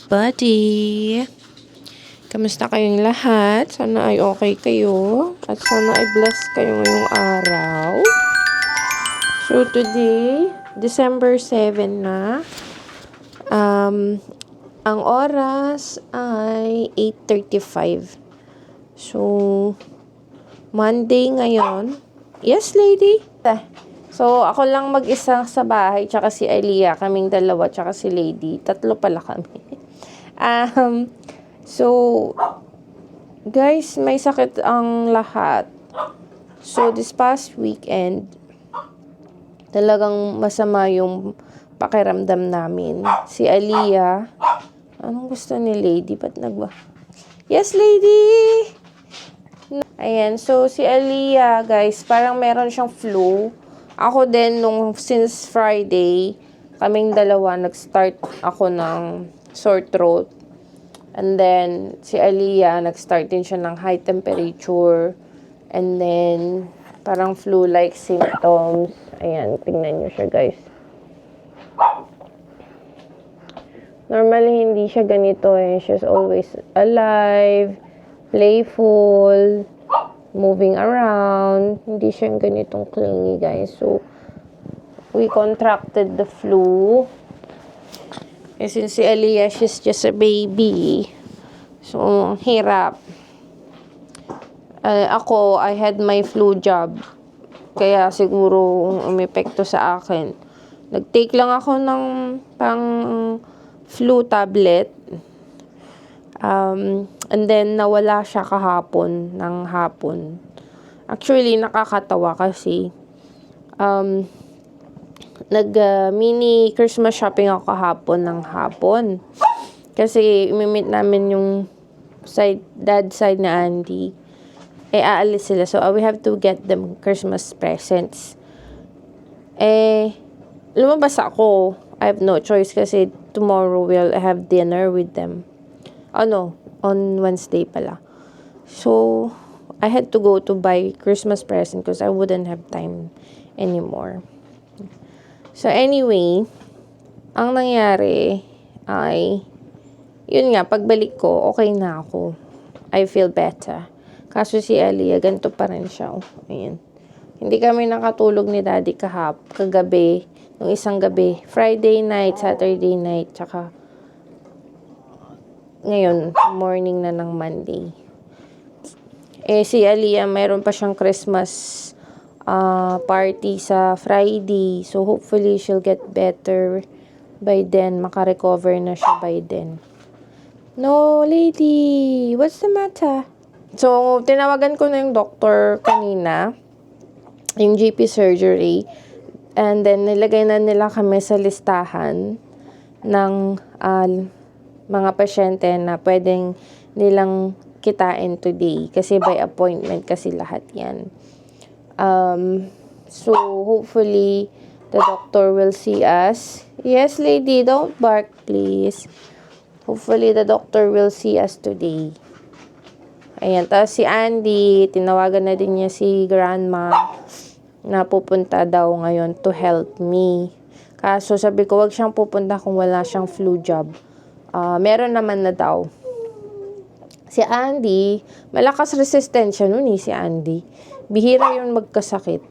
everybody! Kamusta kayong lahat? Sana ay okay kayo. At sana ay blessed kayo ngayong araw. So today, December 7 na. Ang oras ay 8:35. So, Monday ngayon. Yes, lady? So, ako lang mag-isa sa bahay, tsaka si Aliyah, kaming dalawa, tsaka si Lady. Tatlo pala kami. So, guys, may sakit ang lahat. So, this past weekend, talagang masama yung pakiramdam namin. Si Aliyah, anong gusto ni Lady? Ba't Yes, Lady! Ayan, so si Aliyah, guys, parang meron siyang flu. Ako din, since Friday, kaming dalawa, nag-start ako ng sore throat. And then, si Aliyah, nag-start din siya ng high temperature. And then, parang flu-like symptoms. Ayan, tingnan niyo siya, guys. Normally, hindi siya ganito eh. She's always alive, playful, moving around. Hindi siya ganitong clingy, guys. So, we contracted the flu. Eh, since si Aliyah, she's just a baby. So, ang hirap. Ako, I had my flu jab. Kaya siguro umepekto sa akin. Nag-take lang ako ng pang flu tablet. And then, nawala siya kahapon, ng hapon. Actually, nakakatawa kasi, mini Christmas shopping ako kahapon ng hapon. Kasi, imimit namin yung dad side na Andy. Aalis sila. So, we have to get them Christmas presents. Lumabas ako. I have no choice kasi tomorrow we'll have dinner with them. On Wednesday pala. So, I had to go to buy Christmas present because I wouldn't have time anymore. So, anyway, ang nangyari ay, yun nga, pagbalik ko, okay na ako. I feel better. Kaso si Aliyah, ganito pa rin siya. Ayan. Hindi kami nakatulog ni Daddy kagabi, nung isang gabi. Friday night, Saturday night, tsaka ngayon, morning na ng Monday. Si Aliyah, mayroon pa siyang Christmas party sa Friday. So, hopefully, she'll get better by then. Makarecover na siya by then. No, lady! What's the matter? So, tinawagan ko na yung doctor kanina. Yung GP surgery. And then, nilagay na nila kami sa listahan ng mga pasyente na pwedeng nilang kitain today. Kasi by appointment kasi lahat yan. So, hopefully, the doctor will see us. Yes, lady, don't bark, please. Hopefully, the doctor will see us today. Ayan, tapos si Andy, tinawagan na din niya si grandma na pupunta daw ngayon to help me. Kaso sabi ko, wag siyang pupunta kung wala siyang flu jab. Meron naman na daw. Si Andy, malakas resistensya nun si Andy. Bihira yun magkasakit.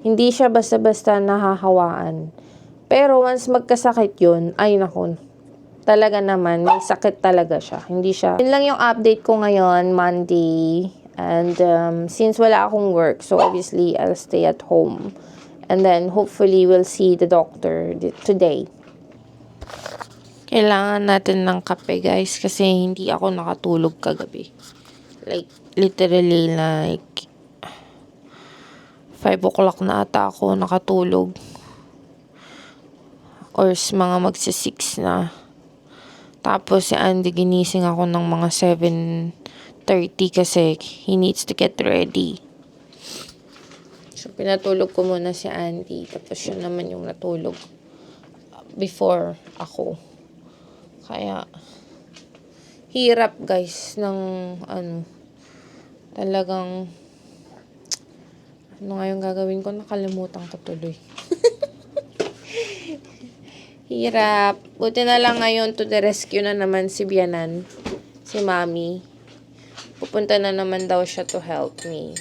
Hindi siya basta-basta nahahawaan. Pero once magkasakit yun, ay naku, talaga naman, may sakit talaga siya. Hindi siya. Yun lang yung update ko ngayon, Monday. And since wala akong work, so obviously, I'll stay at home. And then, hopefully, we'll see the doctor today. Kailangan natin ng kape, guys, kasi hindi ako nakatulog kagabi. Like, literally, 5 o'clock na ata ako nakatulog. Or mga magsi-6 na. Tapos si Andy, ginising ako ng mga 7:30 kasi he needs to get ready. So, pinatulog ko muna si Andy. Tapos yun naman yung natulog before ako. Kaya, hirap, guys, ng talagang, ano nga yung gagawin ko? Nakalimutan ko tuloy. Hirap. Buti na lang ngayon to the rescue na naman si Bianan. Si Mami. Pupunta na naman daw siya to help me.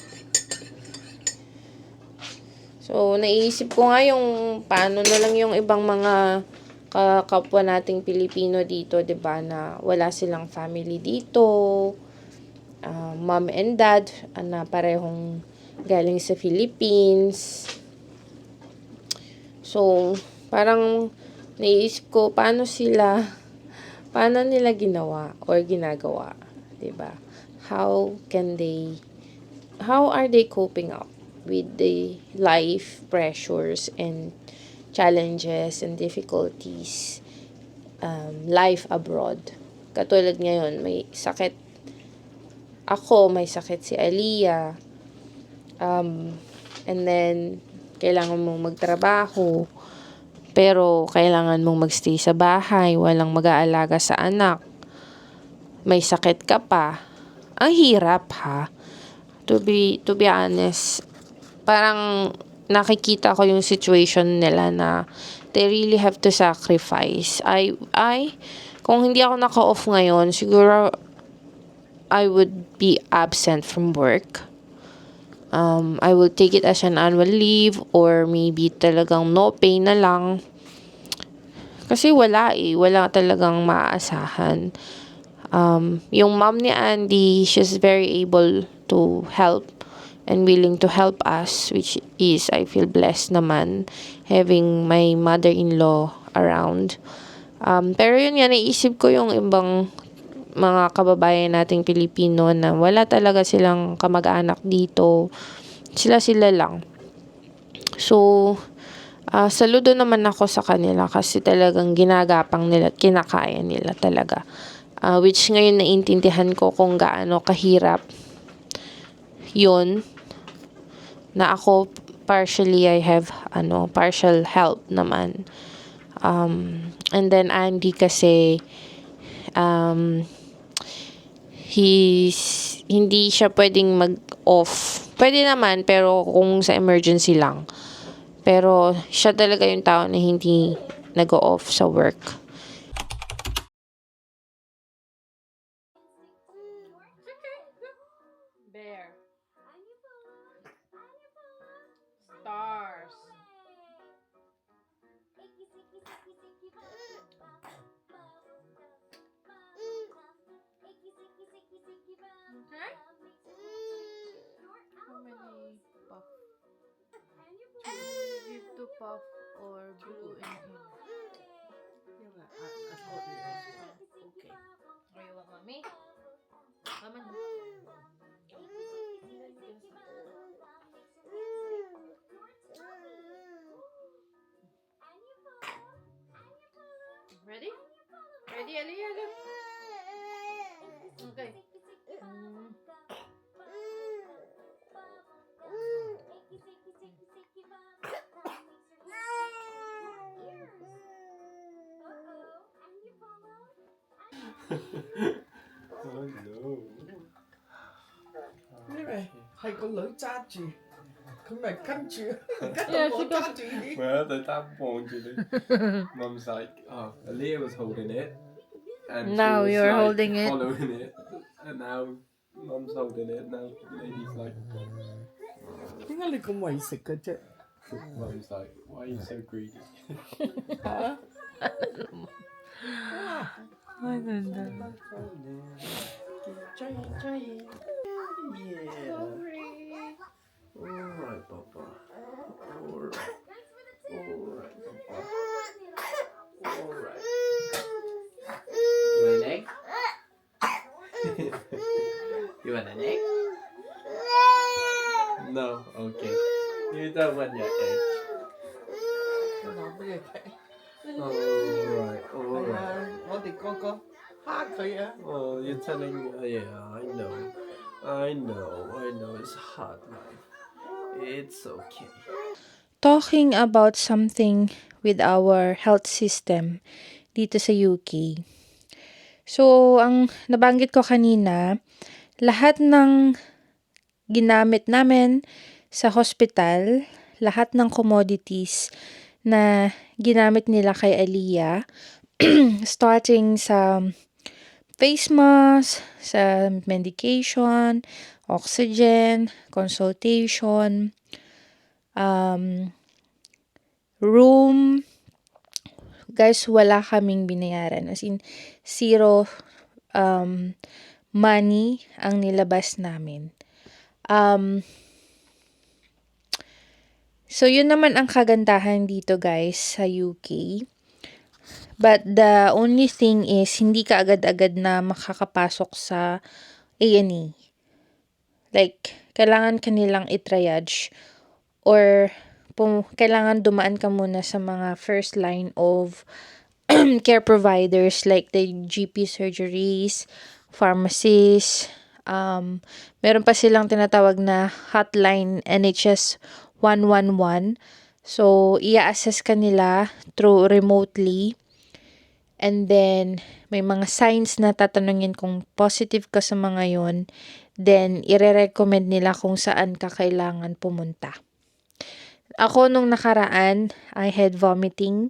So, naisip ko nga yung paano na lang yung ibang mga kapwa nating Pilipino dito, 'di ba, na wala silang family dito. Mom and dad na parehong galing sa Philippines. So, parang naisip ko paano nila ginawa or ginagawa, 'di ba? How are they coping up with the life pressures and challenges and difficulties life abroad. Katulad ngayon, may sakit ako, may sakit si Aliyah, and then kailangan mong magtrabaho, pero kailangan mong magstay sa bahay, walang mag-aalaga sa anak, may sakit ka pa. Ang hirap, ha? To be honest, parang nakikita ko yung situation nila na they really have to sacrifice. Kung hindi ako naka-off ngayon, siguro I would be absent from work. I will take it as an annual leave or maybe talagang no pay na lang. Kasi wala talagang maaasahan. Yung mom ni Andy, she's very able to help and willing to help us, which is, I feel blessed naman, having my mother-in-law around. Pero yun nga, naisip ko yung ibang mga kababayan nating Pilipino na wala talaga silang kamag-anak dito. Sila lang. So, saludo naman ako sa kanila kasi talagang ginagapang nila at kinakaya nila talaga. Which ngayon naintindihan ko kung gaano kahirap yun, na ako partially I have partial help naman. And then Andy kasi hindi siya pwedeng mag-off. Pwede naman pero kung sa emergency lang. Pero siya talaga yung tao na hindi nag-off sa work. Bear. Stars. Okay. How many puff? Give to puff or blue in him? Okay. Or you want mommy? Mama. Ready? Ready, Aliyah? Okay. Oh no. 因為係個女揸住，佢咪跟住，跟到我揸住啲。 Well, the dad warned you. Mum's like, oh, Aaliyah was holding it. And Now she was, you're like, holding it. following it. And now Mum's holding it. Now Lady's like, 點解你咁為食嘅啫？ Mum's like, why are you so greedy? 嚇！ Ay, ganda. Yeah. Alright, Papa. Alright. Alright, Papa. Alright. You want an egg? You want an egg? No? Okay. You don't want your egg. 攞俾你睇。 Alright, 係 alright. 啊，我哋個個蝦佢啊。 Oh, you're telling me. Yeah, I know. It's hard life. It's okay. Talking about something with our health system dito sa UK. So, ang nabanggit ko kanina, lahat ng ginamit namin sa hospital, lahat ng commodities na ginamit nila kay Aliyah. Starting sa face mask, sa medication, oxygen, consultation, room. Guys, wala kaming binayaran. As in, zero money ang nilabas namin. So, yun naman ang kagandahan dito, guys, sa UK. But the only thing is, hindi ka agad-agad na makakapasok sa A&E. Like, kailangan ka nilang i-triage or kailangan dumaan ka muna sa mga first line of care providers like the GP surgeries, pharmacies. Meron pa silang tinatawag na hotline NHS 111. So, i-assess ka nila through remotely. And then, may mga signs na tatanungin kung positive ka sa mga yon. Then, ire-recommend nila kung saan ka kailangan pumunta. Ako, nung nakaraan, I had vomiting.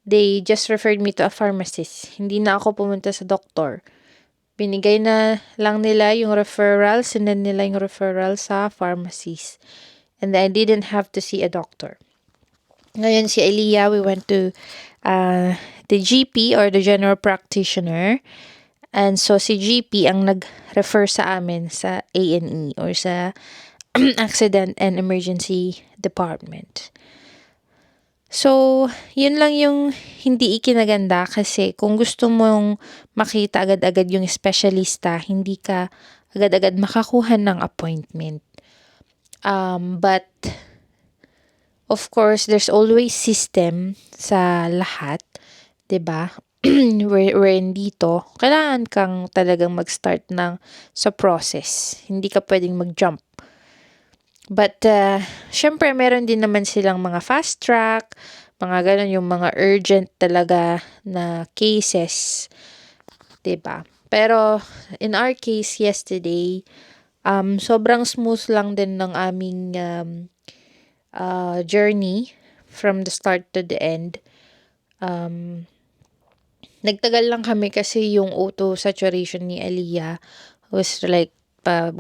They just referred me to a pharmacist. Hindi na ako pumunta sa doktor. Binigay na lang nila yung referral, sinend nila yung referral sa pharmacist. And I didn't have to see a doctor. Ngayon si Aliyah, we went to the GP or the general practitioner. And so si GP ang nag-refer sa amin sa A&E or sa Accident and Emergency Department. So, yun lang yung hindi ikinaganda kasi kung gusto mong makita agad-agad yung specialista, hindi ka agad-agad makakuha ng appointment. But, of course, there's always system sa lahat, 'di ba? Wherein dito, kailangan kang talagang mag-start sa process. Hindi ka pwedeng mag-jump. But, syempre, meron din naman silang mga fast track, mga ganun, yung mga urgent talaga na cases, 'di ba? Pero, in our case yesterday, sobrang smooth lang din ng aming journey from the start to the end. Nagtagal lang kami kasi yung O2 saturation ni Aliyah was like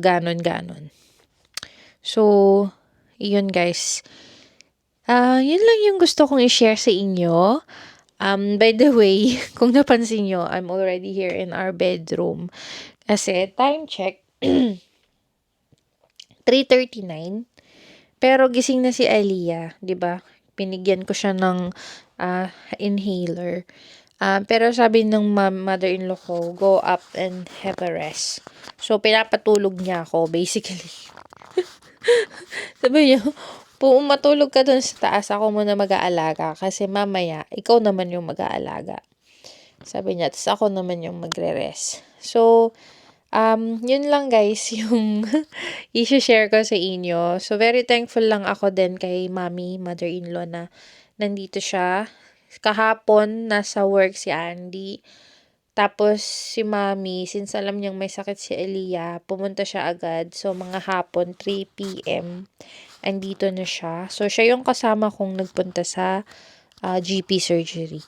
ganon. So, yun guys. Yun lang yung gusto kong i-share sa inyo. By the way, kung napansin nyo, I'm already here in our bedroom. Kasi, time check, 3:39. Pero gising na si Aliyah, 'di ba? Pinigyan ko siya ng inhaler. Pero sabi ng mother-in-law ko, go up and have a rest. So, pinapatulog niya ako, basically. Sabi niya, matulog ka dun sa taas, ako muna mag-aalaga. Kasi mamaya, ikaw naman yung mag-aalaga. Sabi niya, tapos ako naman yung magre-rest. So, yun lang guys, yung i-share ko sa inyo. So, very thankful lang ako din kay mami, mother-in-law na nandito siya. Kahapon, nasa work si Andy. Tapos, si mami, since alam niyang may sakit si Aliyah, pumunta siya agad. So, mga hapon, 3 p.m., andito na siya. So, siya yung kasama kong nagpunta sa GP surgery.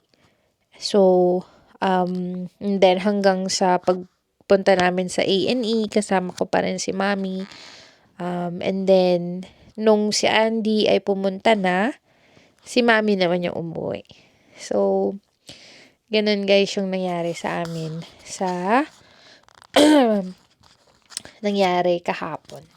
So, and then hanggang sa pagpunta namin sa A&E, kasama ko pa rin si mami. And then, nung si Andy ay pumunta na, si mami naman yung umuwi. So, ganun guys yung nangyari sa amin sa nangyari kahapon.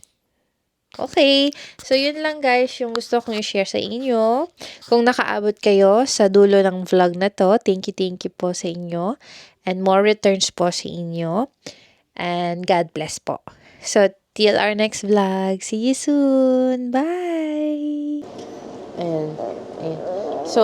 Okay, so yun lang guys yung gusto kong i-share sa inyo. Kung nakaabot kayo sa dulo ng vlog na to, thank you po sa inyo. And more returns po sa inyo. And God bless po. So, till our next vlog. See you soon. Bye! And, so,